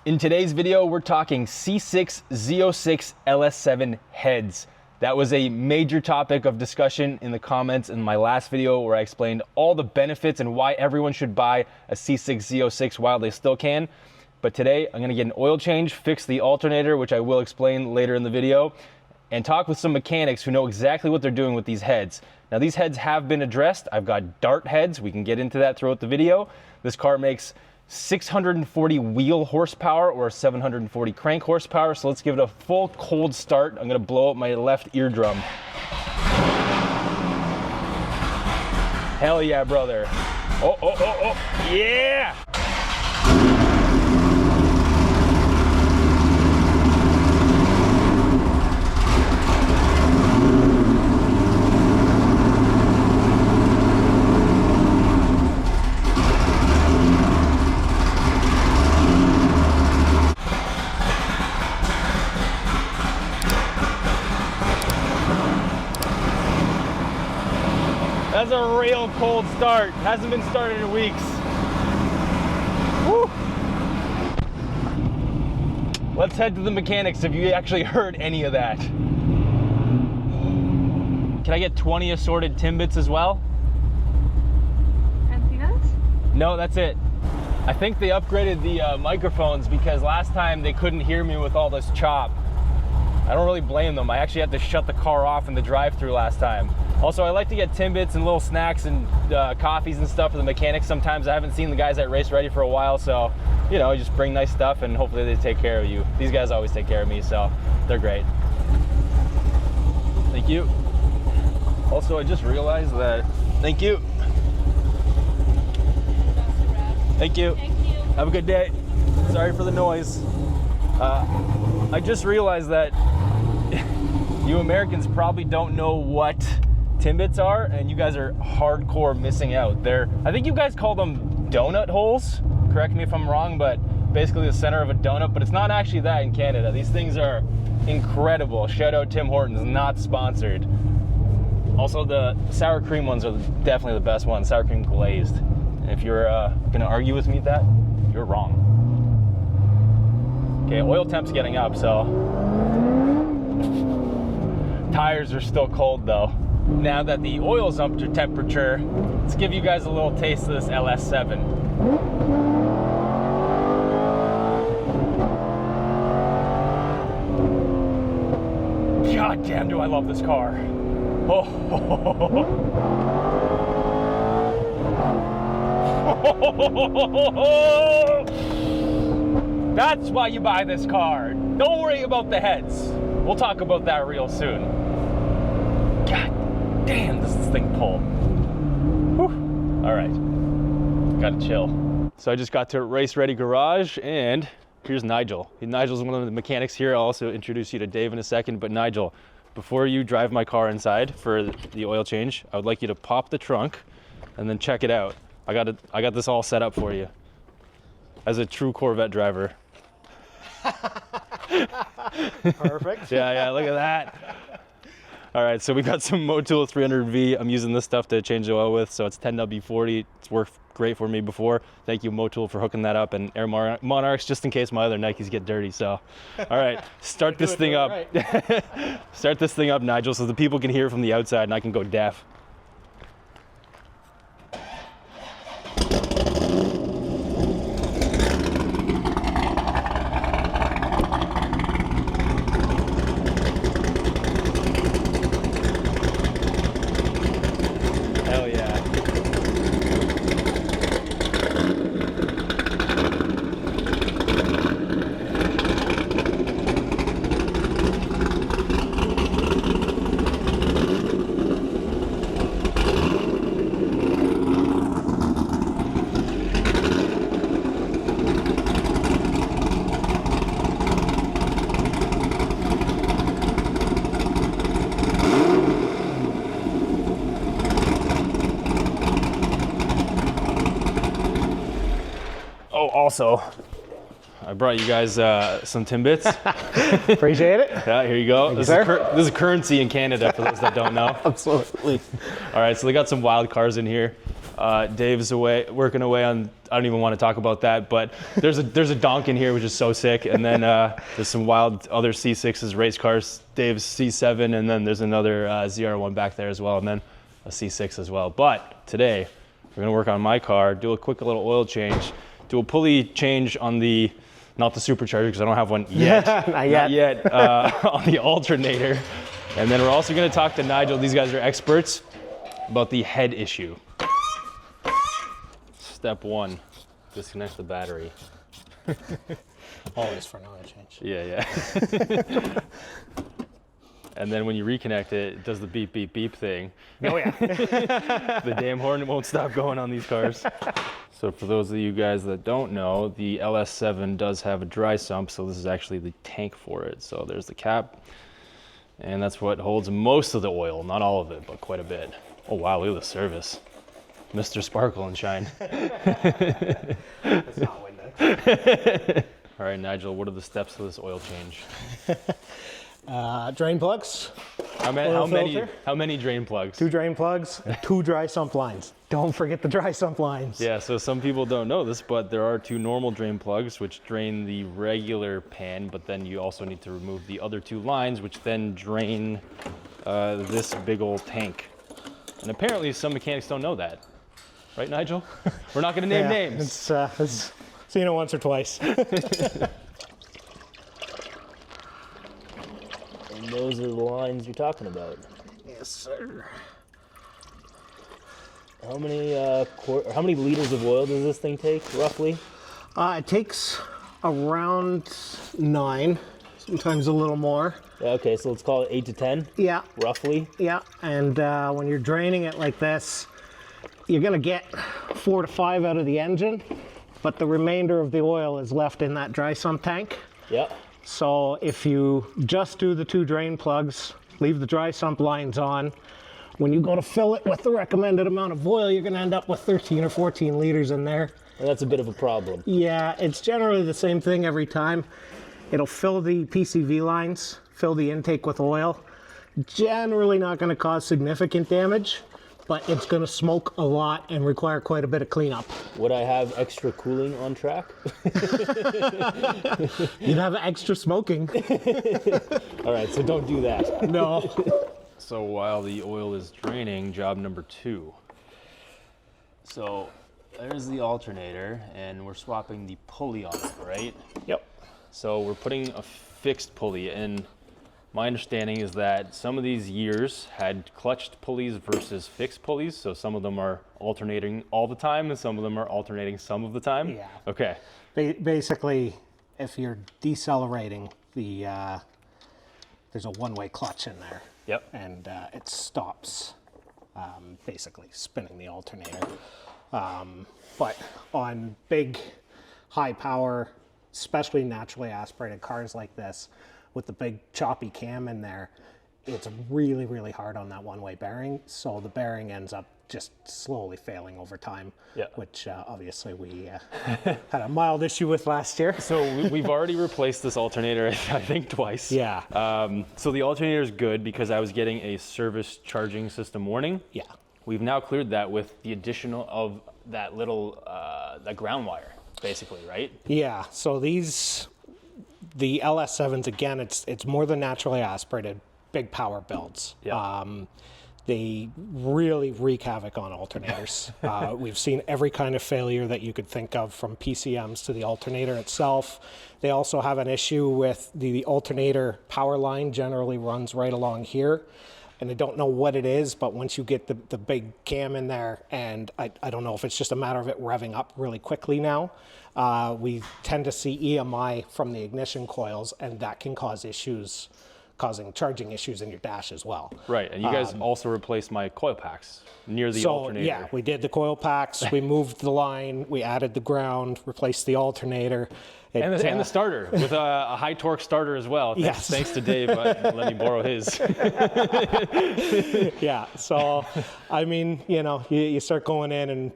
In today's video, we're talking C6 Z06 LS7 heads. That was a major topic of discussion in the comments in my last video where I explained all the benefits and why everyone should buy a C6 Z06 while they still can. But today, I'm gonna get an oil change, fix the alternator, which I will explain later in the video, and talk with some mechanics who know exactly what they're doing with these heads. Now, these heads have been addressed. I've got dart heads. We can get into that throughout the video. This car makes 640 wheel horsepower or 740 crank horsepower. So let's give it a full cold start. I'm gonna blow up my left eardrum. Hell yeah, brother. Oh, oh, oh, oh, yeah! That's a real cold start. Hasn't been started in weeks. Woo. Let's head to the mechanics if you actually heard any of that. Can I get 20 assorted Timbits as well? Anything else? No, that's it. I think they upgraded the microphones because last time they couldn't hear me with all this chop. I don't really blame them. I actually had to shut the car off in the drive-thru last time. Also, I like to get Timbits and little snacks and coffees and stuff for the mechanics sometimes. I haven't seen the guys at Race Ready for a while, so, you know, just bring nice stuff and hopefully they take care of you. These guys always take care of me, so they're great. Thank you. Also, I just realized that, thank you. Thank you. Thank you. Have a good day. Sorry for the noise. I just realized that you Americans probably don't know what Timbits are, and you guys are hardcore missing out. I think you guys call them donut holes. Correct me if I'm wrong, but basically the center of a donut, but it's not actually that in Canada. These things are incredible. Shout out Tim Hortons, not sponsored. Also, the sour cream ones are definitely the best ones, sour cream glazed. And if you're gonna argue with me that, you're wrong. Okay, oil temp's getting up, so. Tires are still cold though. Now that the oil's up to temperature, let's give you guys a little taste of this LS7. God damn, do I love this car. Oh. That's why you buy this car. Don't worry about the heads. We'll talk about that real soon. God damn, does this thing pull. Whew. All right, gotta chill. So I just got to Race Ready Garage, and here's Nigel. Nigel's one of the mechanics here. I'll also introduce you to Dave in a second, but Nigel, before you drive my car inside for the oil change, I would like you to pop the trunk and then check it out. I got this all set up for you as a true Corvette driver. Perfect. Yeah, look at that. All right, so we got some Motul 300V. I'm using this stuff to change the oil with, so it's 10W40. It's worked great for me before. Thank you, Motul, for hooking that up, and Air Monarchs, just in case my other Nikes get dirty. So, all right, start this thing up. Right. Start this thing up, Nigel, so the people can hear from the outside and I can go deaf. Hell yeah. Also, I brought you guys some Timbits. Appreciate it. Yeah, here you go. Thank This, you, this is currency in Canada for those that don't know. Absolutely. All right, so they got some wild cars in here. Dave's working away on, I don't even want to talk about that, but there's a donk in here, which is so sick. And then there's some wild other C6s, race cars, Dave's C7, and then there's another ZR1 back there as well, and then a C6 as well. But today, we're gonna work on my car, do a quick little oil change, do a pulley change on the, not the supercharger, because I don't have one yet. Not yet. On the alternator. And then we're also gonna talk to Nigel, these guys are experts, about the head issue. Step 1, disconnect the battery. Always for an oil change. Yeah. And then when you reconnect it, it does the beep, beep, beep thing. Oh yeah. The damn horn won't stop going on these cars. So for those of you guys that don't know, the LS7 does have a dry sump, so this is actually the tank for it. So there's the cap, and that's what holds most of the oil, not all of it, but quite a bit. Oh wow, look at the service. Mr. Sparkle and Shine. That's not Windex. All right, Nigel, what are the steps of this oil change? Drain plugs. How many drain plugs? 2 drain plugs, 2 dry sump lines. Don't forget the dry sump lines. Yeah, so some people don't know this, but there are 2 normal drain plugs which drain the regular pan, but then you also need to remove the other 2 lines which then drain this big old tank. And apparently some mechanics don't know that. Right, Nigel? We're not gonna name names. It's seen it once or twice. And those are the lines you're talking about. Yes, sir. How many liters of oil does this thing take, roughly? It takes around 9, sometimes a little more. Yeah, okay, so let's call it 8 to 10, Yeah. roughly. Yeah, and when you're draining it like this, you're gonna get 4 to 5 out of the engine, but the remainder of the oil is left in that dry sump tank. Yeah. So if you just do the 2 drain plugs, leave the dry sump lines on, when you go to fill it with the recommended amount of oil, you're gonna end up with 13 or 14 liters in there. And that's a bit of a problem. Yeah, it's generally the same thing every time. It'll fill the PCV lines, fill the intake with oil. Generally not gonna cause significant damage, but it's gonna smoke a lot and require quite a bit of cleanup. Would I have extra cooling on track? You'd have extra smoking. All right, so don't do that. No. So while the oil is draining, job number 2. So there's the alternator, and we're swapping the pulley on it, right? Yep. So we're putting a fixed pulley in. My understanding is that some of these years had clutched pulleys versus fixed pulleys. So some of them are alternating all the time and some of them are alternating some of the time. Yeah. Okay. Basically, if you're decelerating, there's a one-way clutch in there. Yep. And it stops basically spinning the alternator. But on big, high power, especially naturally aspirated cars like this, with the big choppy cam in there, it's really, really hard on that one-way bearing. So the bearing ends up just slowly failing over time, which obviously we had a mild issue with last year. So we've already replaced this alternator, I think, twice. Yeah. So the alternator is good because I was getting a service charging system warning. Yeah. We've now cleared that with the additional of that little, that ground wire, basically, right? Yeah, so the LS7s, again, it's more than naturally aspirated, big power builds. Yeah. They really wreak havoc on alternators. We've seen every kind of failure that you could think of, from PCMs to the alternator itself. They also have an issue with the alternator power line generally runs right along here. And I don't know what it is, but once you get the big cam in there, and I don't know if it's just a matter of it revving up really quickly now, we tend to see EMI from the ignition coils, and that can cause issues, causing charging issues in your dash as well. Right, and you guys also replaced my coil packs near the alternator. Yeah, we did the coil packs, we moved the line, we added the ground, replaced the alternator. And the starter, with a high torque starter as well. Yes. Thanks to Dave, let me borrow his. Yeah, so, I mean, you know, you start going in and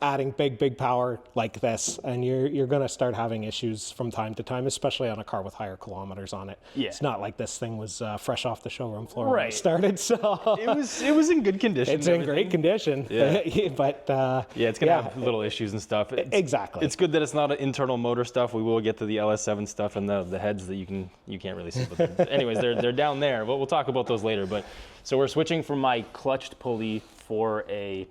adding big power like this, and you're going to start having issues from time to time, especially on a car with higher kilometers on it. Yeah. It's not like this thing was fresh off the showroom floor when Right. it started. So It was in good condition. it's in great condition. Yeah. But Yeah, it's gonna have little issues and stuff. Exactly. It's good that it's not an internal motor stuff. We will get to the LS7 stuff and the heads that you can't really see. But anyways, they're down there. We'll talk about those later. But so we're switching from my clutched pulley for a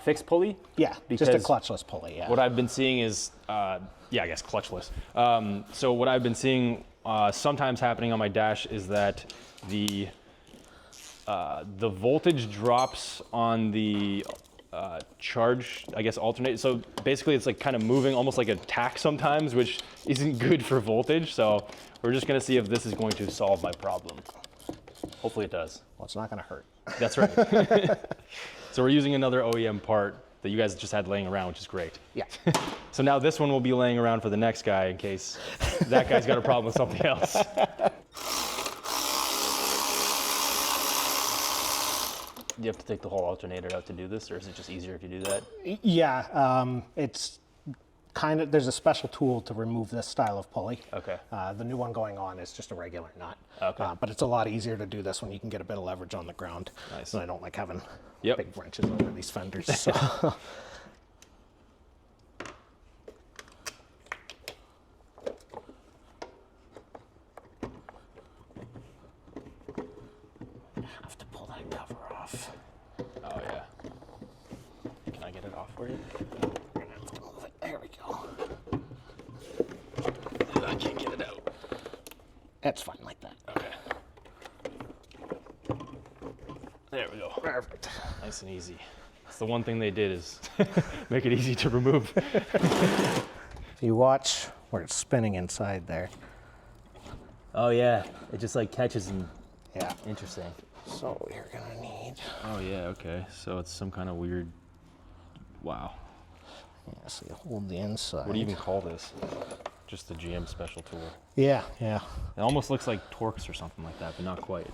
fixed pulley. yeah, because just a clutchless pulley. Yeah. what I've been seeing is, I guess clutchless. So what I've been seeing sometimes happening on my dash is that the voltage drops on the charge, I guess, alternate. So basically it's like kind of moving almost like a tach sometimes, which isn't good for voltage. So we're just gonna see if this is going to solve my problem. Hopefully it does. Well, it's not going to hurt. That's right. So we're using another OEM part that you guys just had laying around, which is great. Yeah. So now this one will be laying around for the next guy in case that guy's got a problem with something else. Do you have to take the whole alternator out to do this, or is it just easier if you do that? Yeah, it's kind of, there's a special tool to remove this style of pulley. Okay. The new one going on is just a regular nut. Okay. But it's a lot easier to do this when you can get a bit of leverage on the ground. Nice. And I don't like having Yep. big wrenches over these fenders. So. Have to pull that cover off. Oh yeah. Can I get it off for you? We're gonna have to move it. There we go. I can't get it out. That's fine like that. Okay. There we go. Perfect. Nice and easy. That's the one thing they did is make it easy to remove. If you watch where it's spinning inside there. Oh yeah, it just like catches and Yeah. interesting. So you're gonna need. Oh yeah, okay. So it's some kind of weird. Wow. Yeah, so you hold the inside. What do you even call this? Just the GM special tool. Yeah, yeah. It almost looks like Torx or something like that, but not quite.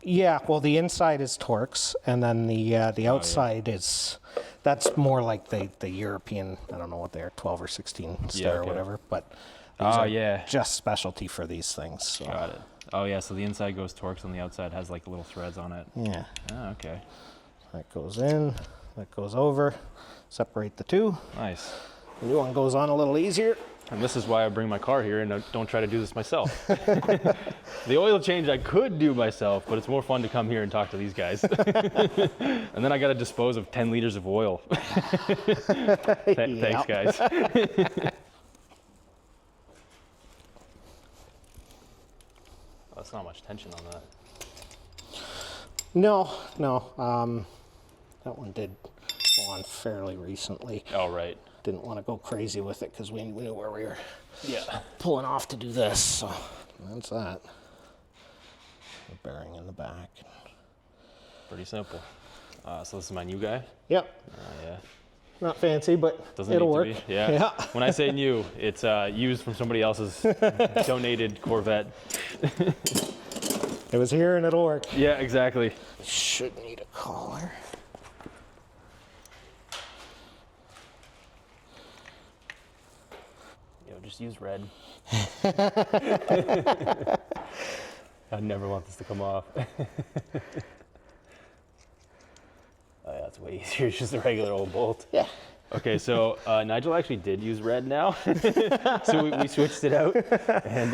Yeah, well, the inside is Torx, and then the outside is, that's more like the European, I don't know what they are, 12 or 16 star or okay. whatever, but these Oh, are yeah. just specialty for these things. So. Got it. Oh yeah, so the inside goes Torx and the outside has like little threads on it. Yeah, Oh, okay. that goes in, that goes over, separate the two. Nice. The new one goes on a little easier. And this is why I bring my car here and I don't try to do this myself. The oil change I could do myself, but it's more fun to come here and talk to these guys. And then I got to dispose of 10 liters of oil. Thanks, guys. That's not much tension on that. No, that one did go on fairly recently. Oh, right. Didn't want to go crazy with it because we knew where we were Yeah. pulling off to do this. So that's that. The bearing in the back. Pretty simple. So this is my new guy. Yep. Yeah. Not fancy, but Doesn't it'll need work. to be. Yeah. When I say new, it's used from somebody else's donated Corvette. It was here and it'll work. Yeah, exactly. Should need a collar. Just use red. I never want this to come off. Oh yeah, it's way easier. It's just a regular old bolt. Yeah. Okay, so Nigel actually did use red now. So we switched it out. And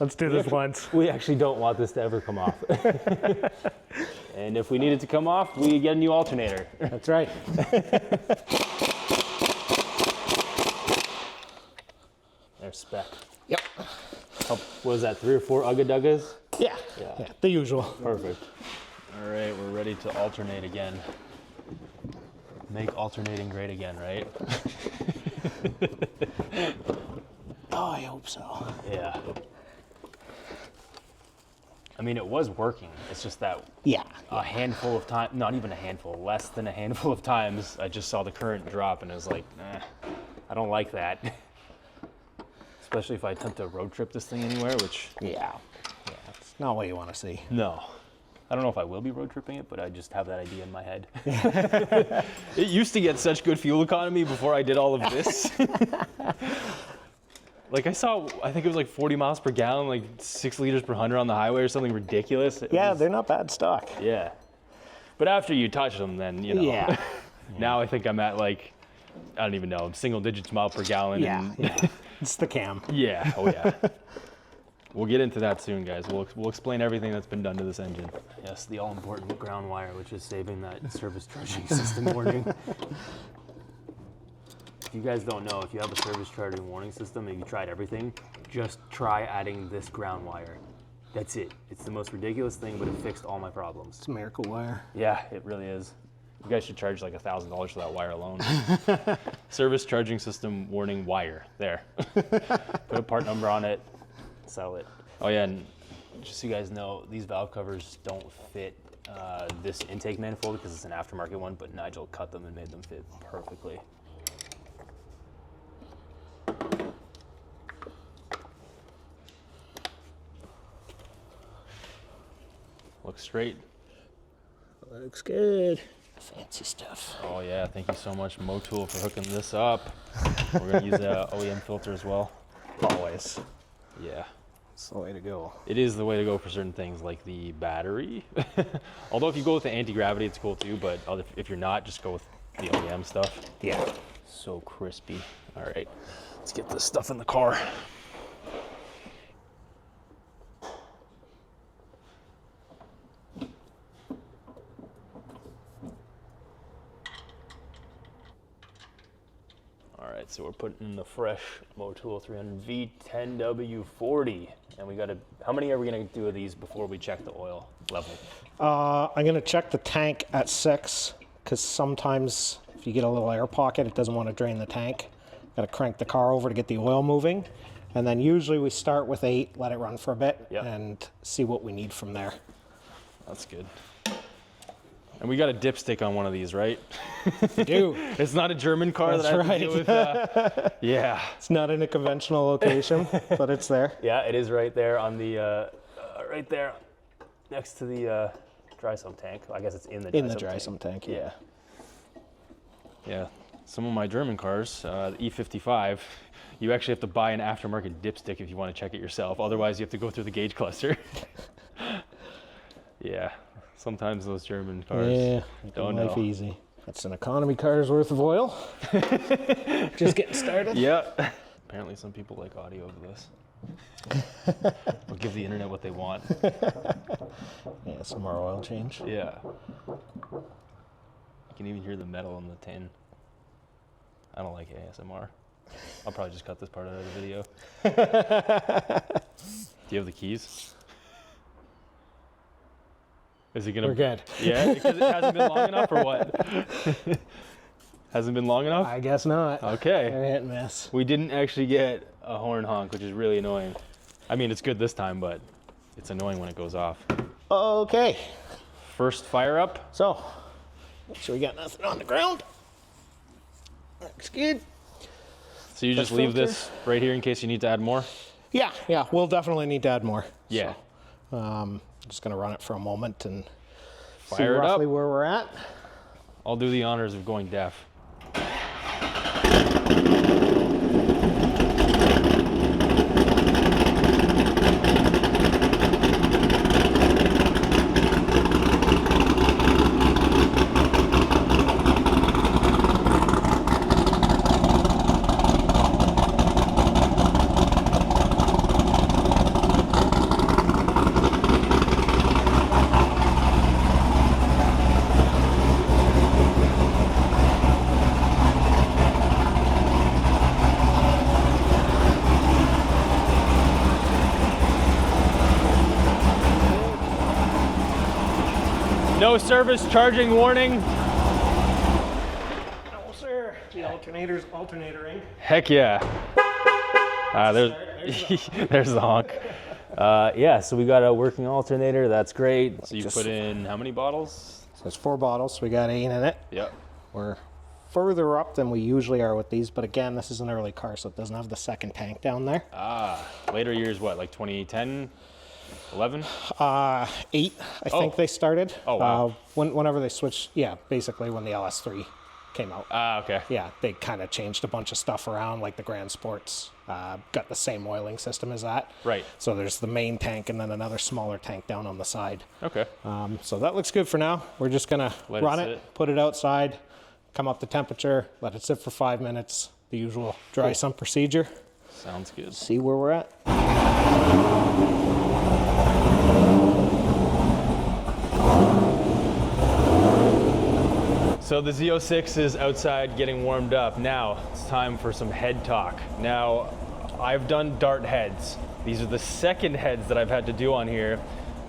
Let's do this once. we actually don't want this to ever come off. And if we need it to come off, we get a new alternator. That's right. There's spec. Yep. What was that, 3 or 4 Ugga-Duggas? Yeah. Yeah. The usual. Perfect. All right, we're ready to alternate again. Make alternating great again, right? Oh, I hope so. Yeah. I mean, it was working. It's just that Yeah. a handful of times, not even a handful, less than a handful of times, I just saw the current drop and it was like, I don't like that. Especially if I attempt to road trip this thing anywhere, which... Yeah. Yeah. It's not what you want to see. No. I don't know if I will be road tripping it, but I just have that idea in my head. It used to get such good fuel economy before I did all of this. Like I think it was like 40 miles per gallon, like 6 liters per 100 on the highway or something ridiculous. They're not bad stock. Yeah. But after you touch them, then, you know. Yeah. Now I think I'm at like, I don't even know, single digits mile per gallon. Yeah. And It's the cam. yeah. Oh yeah. We'll get into that soon, guys. We'll explain everything that's been done to this engine. Yes, the all-important ground wire, which is saving that service charging system warning. If you guys don't know, if you have a service charging warning system and you tried everything, just try adding this ground wire. That's it. It's the most ridiculous thing, but it fixed all my problems. It's a miracle wire. Yeah, it really is. You guys should charge like $1,000 for that wire alone. Service charging system warning wire. There. Put a part number on it. Sell it. Oh yeah, and just so you guys know, these valve covers don't fit this intake manifold because it's an aftermarket one, but Nigel cut them and made them fit perfectly. Looks straight. Looks good. Fancy stuff. Oh yeah, thank you so much, Motul, for hooking this up. We're gonna use a OEM filter as well. Always. Yeah. It's the way to go. It is the way to go for certain things like the battery. Although if you go with the anti-gravity, it's cool too, but if you're not, just go with the OEM stuff. Yeah. So crispy. All right, let's get this stuff in the car. Alright, so we're putting in the fresh Motul 300V 10W40. And we gotta, how many are we gonna do of these before we check the oil level? I'm gonna check the tank at 6, because sometimes if you get a little air pocket, it doesn't want to drain the tank. Gotta crank the car over to get the oil moving. And then usually we start with 8, let it run for a bit, and see what we need from there. That's good. And we got a dipstick on one of these, right? We do. It's not a German car. That's that I have right. to deal with. Yeah. It's not in a conventional location, but it's there. Yeah, it is right there on the, right there next to the dry sump tank. I guess it's in the dry sump tank. Yeah. Yeah. Some of my German cars, the E55, you actually have to buy an aftermarket dipstick if you want to check it yourself. Otherwise, you have to go through the gauge cluster. Yeah. Sometimes those German cars don't know. Life easy. That's an economy car's worth of oil. Just getting started. Yeah. Apparently some people like audio of this. We'll give the internet what they want. Yeah, some more oil change. Yeah. You can even hear the metal in the tin. I don't like ASMR. I'll probably just cut this part out of the video. Do you have the keys? Is it gonna? We're good. Yeah, because it hasn't been long enough, or what? Hasn't been long enough? I guess not. Okay. They're hit and miss. We didn't actually get a horn honk, which is really annoying. I mean, it's good this time, but it's annoying when it goes off. Okay. First fire up. So, make sure we got nothing on the ground. Looks good. So you just leave this right here in case you need to add more? Yeah, we'll definitely need to add more. Yeah. So, just gonna run it for a moment and see Fire it roughly up. where we're at. I'll do the honors of going deaf. No service charging warning. No, sir. The alternator's alternatoring. Heck yeah. There's the honk. Yeah, so we got a working alternator. That's great. So you put in how many bottles? So it's 4 bottles. We got 8 in it. Yep. We're further up than we usually are with these, but again, this is an early car, so it doesn't have the second tank down there. Ah, later years, what, like 2010? 11? 8, I think they started. Oh, wow. Whenever they switched, yeah, basically when the LS3 came out. Okay. Yeah, they kind of changed a bunch of stuff around, like the Grand Sports got the same oiling system as that. Right. So there's the main tank and then another smaller tank down on the side. Okay. So that looks good for now. We're just gonna run it, put it outside, come up the temperature, let it sit for 5 minutes, the usual dry sump procedure. Sounds good. See where we're at. So the Z06 is outside getting warmed up. Now it's time for some head talk. Now I've done dart heads. These are the second heads that I've had to do on here.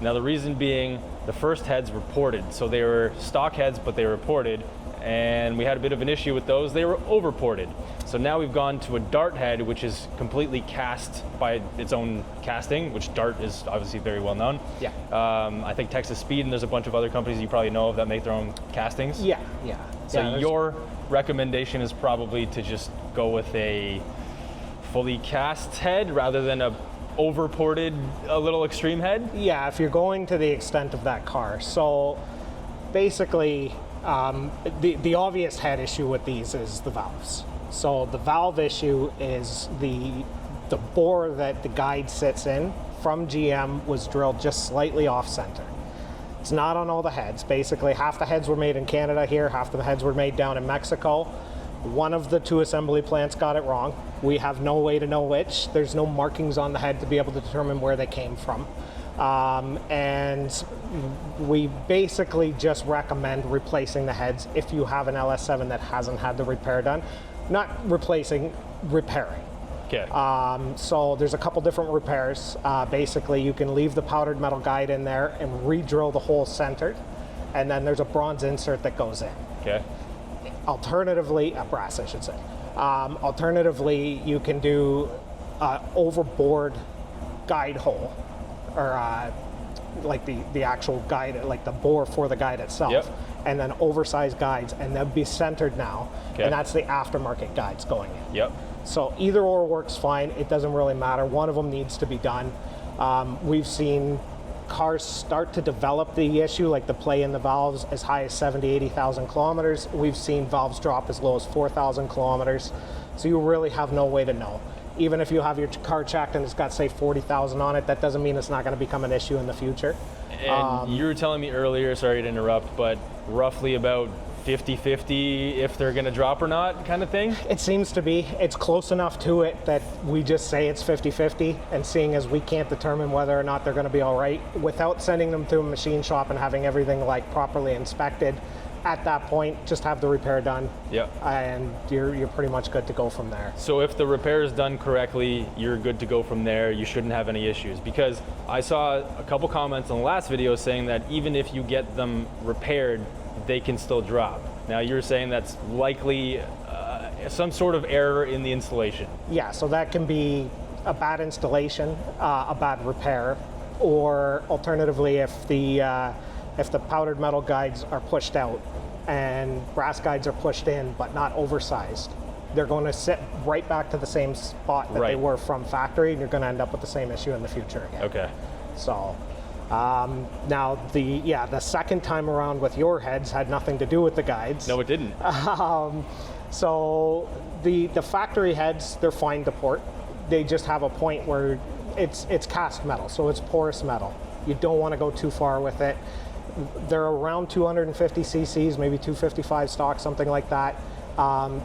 Now the reason being, the first heads were ported. So they were stock heads, but they were ported. And we had a bit of an issue with those. They were over ported. So now we've gone to a dart head, which is completely cast by its own casting, which dart is obviously very well known. Yeah. I think Texas Speed, and there's a bunch of other companies you probably know of that make their own castings. Yeah. So yeah, your recommendation is probably to just go with a fully cast head rather than a over ported, a little extreme head? Yeah, if you're going to the extent of that car. So basically, the obvious head issue with these is the valves. So the valve issue is the bore that the guide sits in from GM was drilled just slightly off center. It's not on all the heads. Basically, half the heads were made in Canada here, half the heads were made down in Mexico. One of the two assembly plants got it wrong. We have no way to know which. There's no markings on the head to be able to determine where they came from. And we basically just recommend replacing the heads if you have an LS7 that hasn't had the repair done. Not replacing, repairing. Okay. So there's a couple different repairs. Basically, you can leave the powdered metal guide in there and re-drill the hole centered, and then there's a bronze insert that goes in. Okay. Alternatively, brass I should say. Alternatively, you can do overboard guide hole, or like the actual guide, like the bore for the guide itself. Yep. And then oversized guides, and they'll be centered now. Okay. And that's the aftermarket guides going in. Yep. So either or works fine. It doesn't really matter. One of them needs to be done. We've seen cars start to develop the issue, like the play in the valves, as high as 70,000, 80,000 kilometers. We've seen valves drop as low as 4,000 kilometers. So you really have no way to know. Even if you have your car checked and it's got, say, 40,000 on it, that doesn't mean it's not going to become an issue in the future. And you were telling me earlier, sorry to interrupt, but roughly about 50-50 if they're going to drop or not kind of thing? It seems to be. It's close enough to it that we just say it's 50-50, and seeing as we can't determine whether or not they're going to be all right, without sending them to a machine shop and having everything like properly inspected, at that point, just have the repair done. Yep. And you're pretty much good to go from there. So if the repair is done correctly, you're good to go from there. You shouldn't have any issues, because I saw a couple comments on the last video saying that even if you get them repaired, they can still drop. Now you're saying that's likely some sort of error in the installation. Yeah, so that can be a bad installation, a bad repair, or alternatively if the powdered metal guides are pushed out and brass guides are pushed in but not oversized, they're going to sit right back to the same spot that they were from factory, and you're going to end up with the same issue in the future again. Okay. So now the second time around with your heads had nothing to do with the guides. No, it didn't. So the factory heads, they're fine to port. They just have a point where it's cast metal, so it's porous metal. You don't want to go too far with it. They're around 250 cc's, maybe 255 stock, something like that.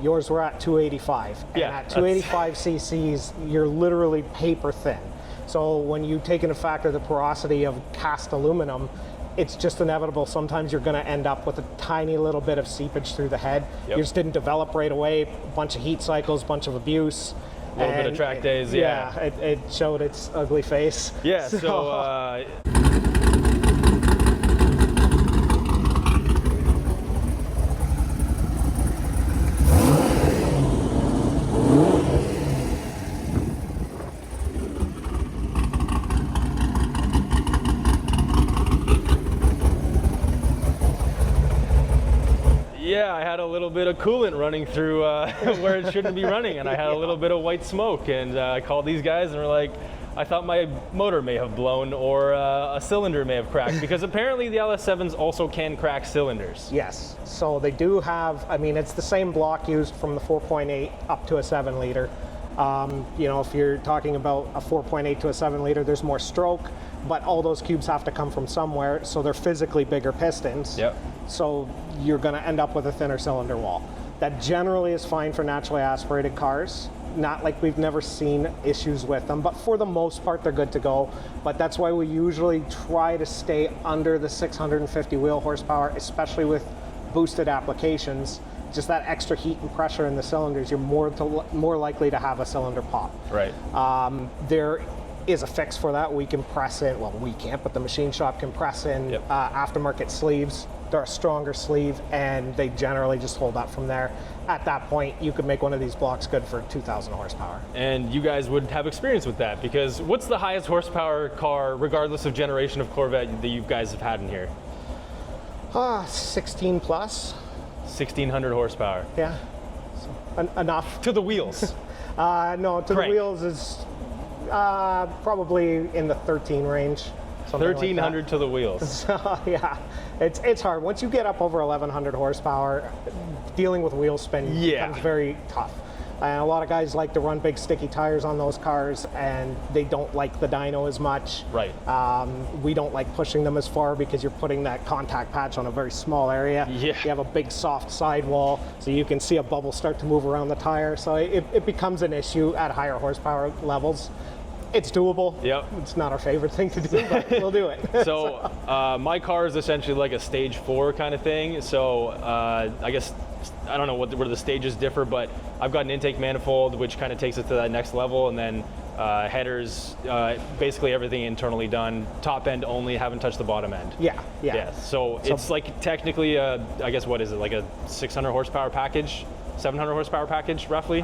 Yours were at 285. And at 285 cc's, you're literally paper thin. So when you take into factor the porosity of cast aluminum, it's just inevitable. Sometimes you're going to end up with a tiny little bit of seepage through the head. Yep. You just didn't develop right away. A bunch of heat cycles, a bunch of abuse. A little bit of track days, yeah. It showed its ugly face. Yeah, so yeah, I had a little bit of coolant running through where it shouldn't be running, and I had a little bit of white smoke, and I called these guys and we're like, I thought my motor may have blown or a cylinder may have cracked, because apparently the LS7s also can crack cylinders. Yes, so they do have, I mean, it's the same block used from the 4.8 up to a 7 liter. You know, if you're talking about a 4.8 to a 7 liter, there's more stroke, but all those cubes have to come from somewhere, so they're physically bigger pistons. Yep. So you're going to end up with a thinner cylinder wall. That generally is fine for naturally aspirated cars. Not like we've never seen issues with them, but for the most part, they're good to go. But that's why we usually try to stay under the 650 wheel horsepower, especially with boosted applications. Just that extra heat and pressure in the cylinders, you're more likely to have a cylinder pop. Right. There is a fix for that. We can press in, well, we can't, but the machine shop can press in aftermarket sleeves. They're a stronger sleeve, and they generally just hold up from there. At that point, you could make one of these blocks good for 2,000 horsepower. And you guys would have experience with that, because what's the highest horsepower car, regardless of generation of Corvette, that you guys have had in here? 16 plus. 1,600 horsepower. Yeah, so, enough. To the wheels? No, to Crank. the wheels is probably in the 13 range. 1,300 like to the wheels. So, yeah, it's hard. Once you get up over 1,100 horsepower, dealing with wheel spin becomes very tough. And a lot of guys like to run big sticky tires on those cars, and they don't like the dyno as much. Right. We don't like pushing them as far because you're putting that contact patch on a very small area. Yeah. You have a big soft sidewall, so you can see a bubble start to move around the tire. So it becomes an issue at higher horsepower levels. It's doable. Yep. It's not our favorite thing to do, but we'll do it. So my car is essentially like a stage 4 kind of thing. So I guess, I don't know where the stages differ, but I've got an intake manifold, which kind of takes it to that next level, and then headers, basically everything internally done. Top end only, haven't touched the bottom end. Yeah. So it's like technically, I guess, what is it, like a 600 horsepower package? 700 horsepower package, roughly?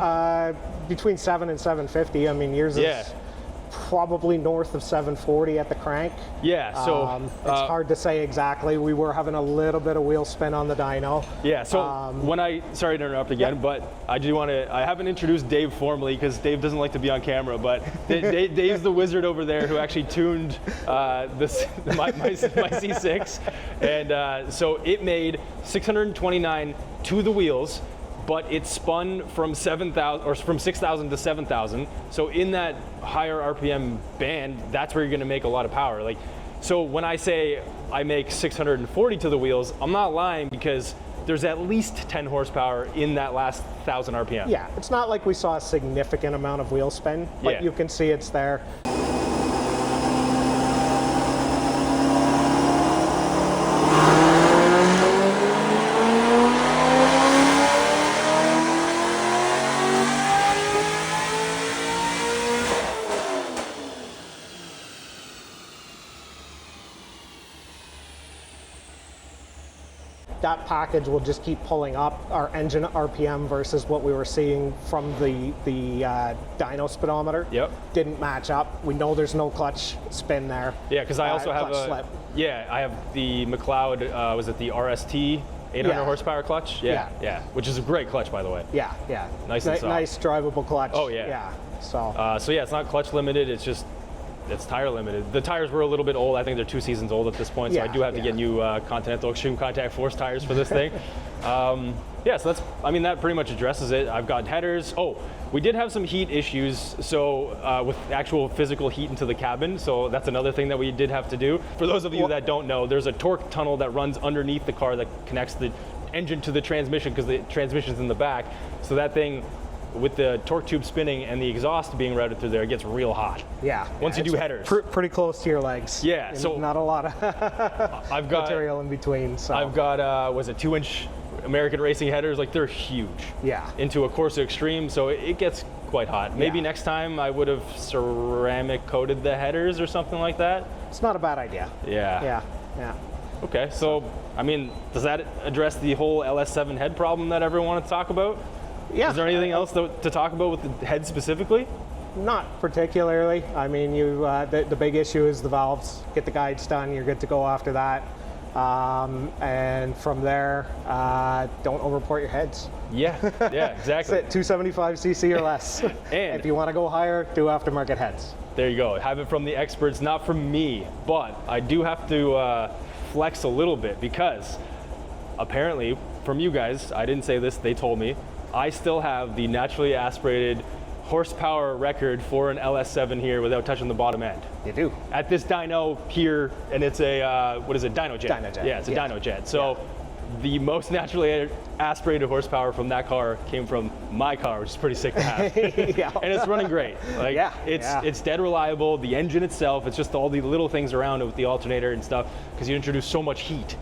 Between 7 and 750. I mean, yours is probably north of 740 at the crank. Yeah, so it's hard to say exactly. We were having a little bit of wheel spin on the dyno. Yeah, so sorry to interrupt again, but I do want to, I haven't introduced Dave formally because Dave doesn't like to be on camera, but Dave's the wizard over there who actually tuned my C6, and so it made 629 to the wheels, but it spun from 7,000 or from 6,000 to 7,000. So in that higher RPM band, that's where you're going to make a lot of power. Like, so when I say I make 640 to the wheels, I'm not lying, because there's at least 10 horsepower in that last 1,000 RPM. Yeah, it's not like we saw a significant amount of wheel spin, but you can see it's there. That package will just keep pulling up our engine RPM versus what we were seeing from the dyno speedometer. Yep. Didn't match up. We know there's no clutch spin there. Yeah, because I also have slip. I have the McLeod, was it the RST 800 horsepower clutch? Yeah, which is a great clutch, by the way. Yeah. Nice and soft. Nice drivable clutch. Oh, yeah. Yeah, so. So yeah, it's not clutch limited, it's tire limited. The tires were a little bit old. I think they're 2 seasons old at this point, so I do have to get new Continental Extreme Contact Force tires for this thing. So that pretty much addresses it. I've got headers. Oh, we did have some heat issues, so with actual physical heat into the cabin, so that's another thing that we did have to do. For those of you that don't know, there's a torque tunnel that runs underneath the car that connects the engine to the transmission, because the transmission's in the back, so that thing, with the torque tube spinning and the exhaust being routed through there, it gets real hot. Yeah. Once you do headers. Pretty close to your legs. Yeah. So not a lot of I've got material in between. So I've got 2-inch American Racing headers. Like, they're huge. Yeah. Into a Corsa Extreme, so it gets quite hot. Maybe next time I would have ceramic coated the headers or something like that. It's not a bad idea. Yeah. Okay. So I mean, does that address the whole LS7 head problem that everyone wanted to talk about? Yeah. Is there anything else to talk about with the head specifically? Not particularly. I mean, the big issue is the valves. Get the guides done, you're good to go after that. And from there, don't overport your heads. Yeah, exactly. That's it, 275cc or less. And if you want to go higher, do aftermarket heads. There you go. Have it from the experts, not from me. But I do have to flex a little bit, because apparently from you guys, I didn't say this, they told me, I still have the naturally aspirated horsepower record for an LS7 here without touching the bottom end. You do. At this dyno here, and it's a, what is it, dyno jet? Dyno jet. Yeah, it's a dyno jet. So the most naturally aspirated horsepower from that car came from my car, which is pretty sick to have. Yeah. And it's running great. Like, it's it's dead reliable. The engine itself, it's just all the little things around it with the alternator and stuff, because you introduce so much heat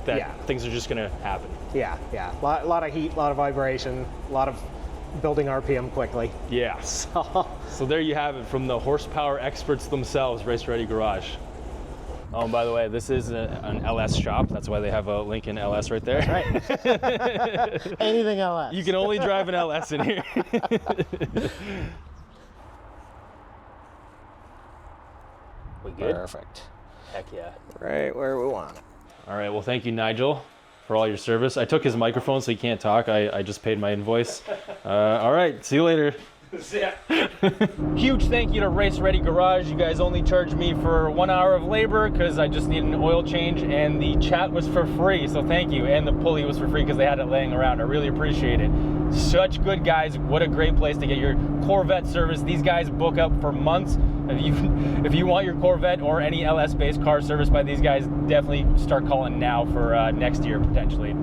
that things are just gonna happen. Yeah. A lot of heat, a lot of vibration, a lot of building RPM quickly. Yeah. So there you have it from the horsepower experts themselves, Race Ready Garage. Oh, and by the way, this is an LS shop. That's why they have a Lincoln LS right there. That's right. Anything LS. You can only drive an LS in here. We good? Perfect. Heck yeah. Right where we want it. All right, well, thank you, Nigel, for all your service. I took his microphone so he can't talk. I just paid my invoice. All right, see you later. Huge thank you to Race Ready Garage. You guys only charged me for 1 hour of labor because I just needed an oil change, and the chat was for free, so thank you. And the pulley was for free because they had it laying around. I really appreciate it. Such good guys. What a great place to get your Corvette service. These guys book up for months. If you want your Corvette or any LS-based car serviced by these guys, definitely start calling now for next year potentially.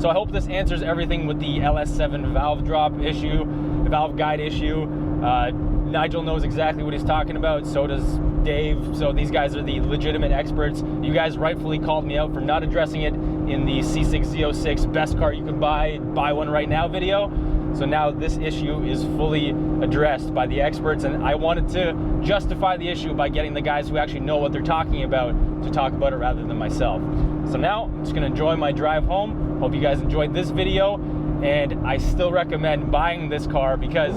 So I hope this answers everything with the LS7 valve drop issue, the valve guide issue. Nigel knows exactly what he's talking about, so does Dave. So these guys are the legitimate experts. You guys rightfully called me out for not addressing it in the C6 Z06 best car you can buy one right now video. So now this issue is fully addressed by the experts, and I wanted to justify the issue by getting the guys who actually know what they're talking about to talk about it rather than myself. So now I'm just gonna enjoy my drive home. Hope you guys enjoyed this video, and I still recommend buying this car because,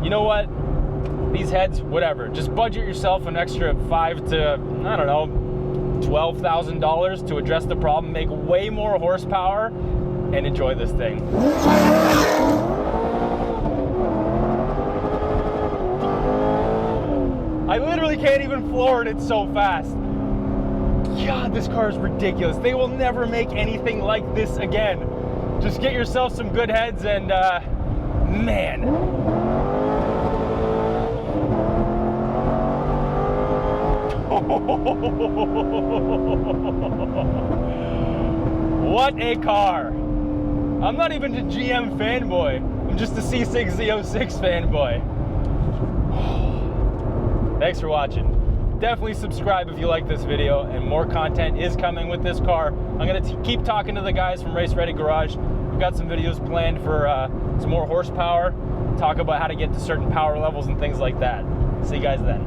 you know what? These heads, whatever. Just budget yourself an extra $5,000 to, I don't know, $12,000 to address the problem, make way more horsepower, and enjoy this thing. I literally can't even floor it, it's so fast. God, this car is ridiculous. They will never make anything like this again. Just get yourself some good heads and, man. What a car. I'm not even a GM fanboy. I'm just a C6 Z06 fanboy. Thanks for watching. Definitely subscribe if you like this video, and more content is coming with this car. I'm gonna keep talking to the guys from Race Ready Garage. We've got some videos planned for some more horsepower, talk about how to get to certain power levels and things like that. See you guys then.